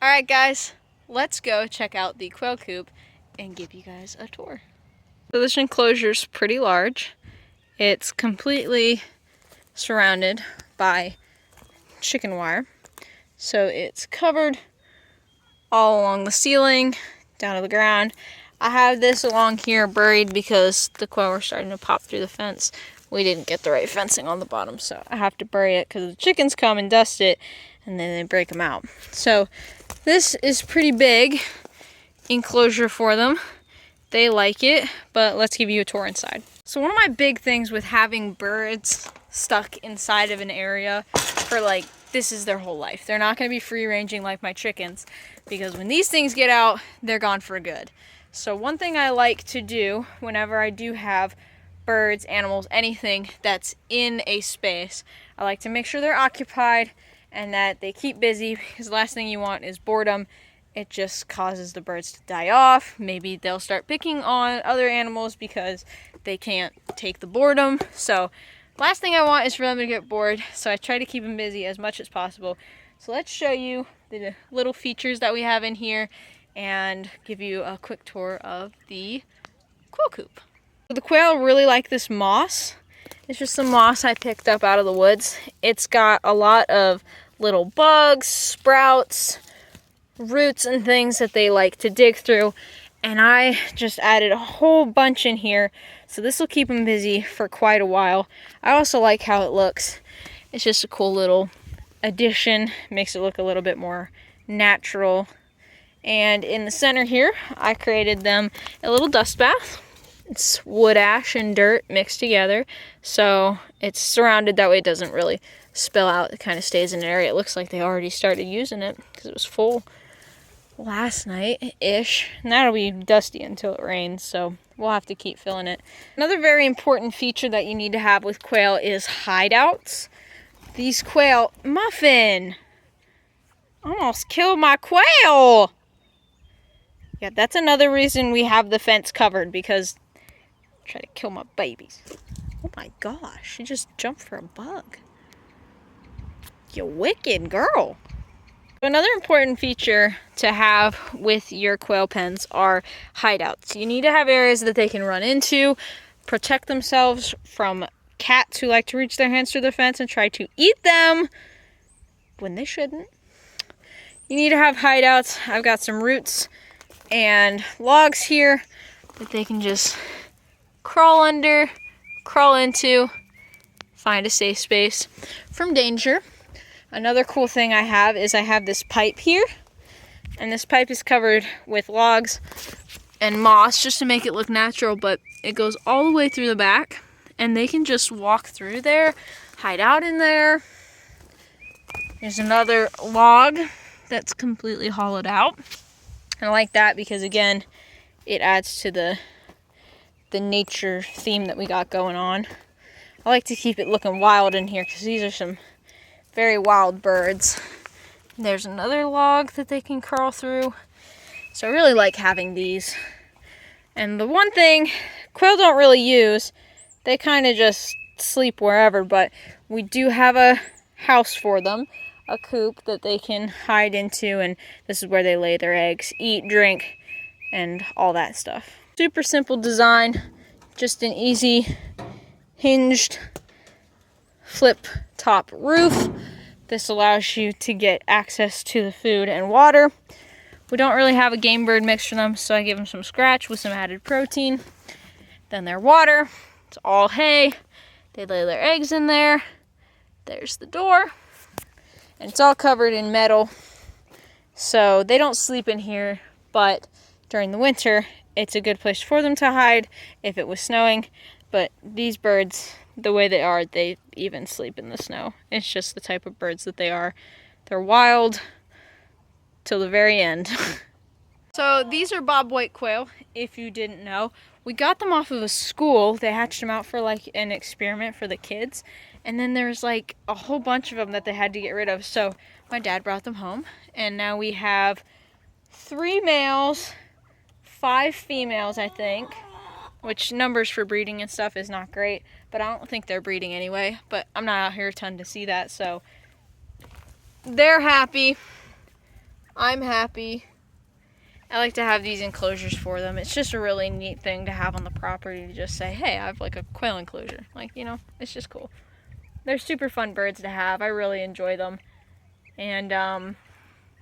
Alright guys, let's go check out the quail coop and give you guys a tour. So this enclosure is pretty large. It's completely surrounded by chicken wire. So it's covered all along the ceiling, down to the ground. I have this along here buried because the quail were starting to pop through the fence. We didn't get the right fencing on the bottom, so I have to bury it because the chickens come and dust it and then they break them out. So this is pretty big enclosure for them. They like it, but let's give you a tour inside. So one of my big things with having birds stuck inside of an area for this is their whole life. They're not going to be free ranging like my chickens, because when these things get out, they're gone for good. So one thing I like to do whenever I do have birds, animals, anything that's in a space, I like to make sure they're occupied and that they keep busy, because the last thing you want is boredom. It just causes the birds to die off. Maybe they'll start picking on other animals because they can't take the boredom. So last thing I want is for them to get bored, so I try to keep them busy as much as possible. So let's show you the little features that we have in here and give you a quick tour of the quail coop. So the quail really like this moss. It's just some moss I picked up out of the woods. It's got a lot of little bugs, sprouts, roots and things that they like to dig through, and I just added a whole bunch in here, so this will keep them busy for quite a while. I also like how it looks. It's just a cool little addition, makes it look a little bit more natural. And in the center here, I created them a little dust bath. It's wood ash and dirt mixed together, so it's surrounded that way it doesn't really spill out. It kind of stays in an area. It looks like they already started using it because it was full last night-ish, and that'll be dusty until it rains, so we'll have to keep filling it. Another very important feature that you need to have with quail is hideouts. These quail... Muffin! Almost killed my quail! Yeah, that's another reason we have the fence covered, because try to kill my babies. Oh my gosh, she just jumped for a bug. You wicked girl. Another important feature to have with your quail pens are hideouts. You need to have areas that they can run into, protect themselves from cats who like to reach their hands through the fence and try to eat them when they shouldn't. You need to have hideouts. I've got some roots and logs here that they can just crawl under, crawl into, find a safe space from danger. Another cool thing I have is I have this pipe here, and this pipe is covered with logs and moss just to make it look natural, but it goes all the way through the back, and they can just walk through there, hide out in there. There's another log that's completely hollowed out. And I like that because, again, it adds to the nature theme that we got going on. I like to keep it looking wild in here because these are some very wild birds. There's another log that they can crawl through. So I really like having these. And the one thing quail don't really use, they kind of just sleep wherever, but we do have a house for them, a coop that they can hide into, and this is where they lay their eggs, eat, drink, and all that stuff. Super simple design, just an easy hinged flip top roof. This allows you to get access to the food and water. We don't really have a game bird mix for them, so I give them some scratch with some added protein. Then their water, it's all hay. They lay their eggs in there. There's the door. And it's all covered in metal, so they don't sleep in here, but during the winter, it's a good place for them to hide if it was snowing. But these birds, the way they are, they even sleep in the snow. It's just the type of birds that they are. They're wild till the very end. So these are bobwhite quail, if you didn't know. We got them off of a school. They hatched them out for an experiment for the kids. And then there's a whole bunch of them that they had to get rid of. So my dad brought them home. And now we have 3 males, 5 females, I think. Which numbers for breeding and stuff is not great. But I don't think they're breeding anyway. But I'm not out here a ton to see that. So they're happy. I'm happy. I like to have these enclosures for them. It's just a really neat thing to have on the property to just say, hey, I have like a quail enclosure. Like, you know, it's just cool. They're super fun birds to have. I really enjoy them. And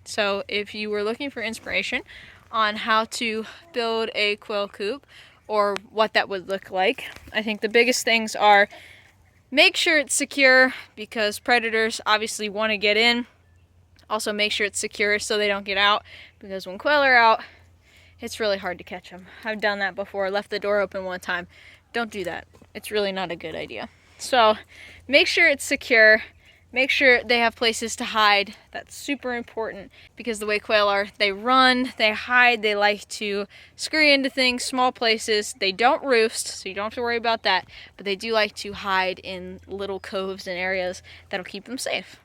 so if you were looking for inspiration on how to build a quail coop or what that would look like, I think the biggest things are make sure it's secure because predators obviously want to get in. Also make sure it's secure so they don't get out because when quail are out, it's really hard to catch them. I've done that before, left the door open one time. Don't do that. It's really not a good idea. So make sure it's secure. Make sure they have places to hide. That's super important because the way quail are, they run, they hide, they like to scurry into things, small places. They don't roost, so you don't have to worry about that, but they do like to hide in little coves and areas that'll keep them safe.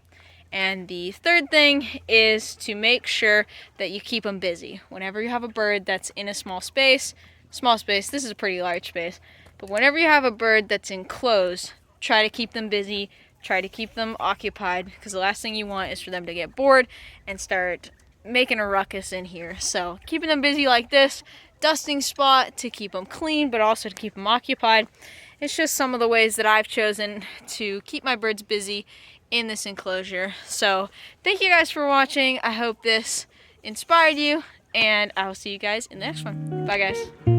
And the third thing is to make sure that you keep them busy. Whenever you have a bird that's in a small space, this is a pretty large space, but whenever you have a bird that's enclosed, try to keep them busy, try to keep them occupied, because the last thing you want is for them to get bored and start making a ruckus in here. So keeping them busy like this, dusting spot to keep them clean, but also to keep them occupied. It's just some of the ways that I've chosen to keep my birds busy in this enclosure. So thank you guys for watching. I hope this inspired you, and I will see you guys in the next one. Bye guys.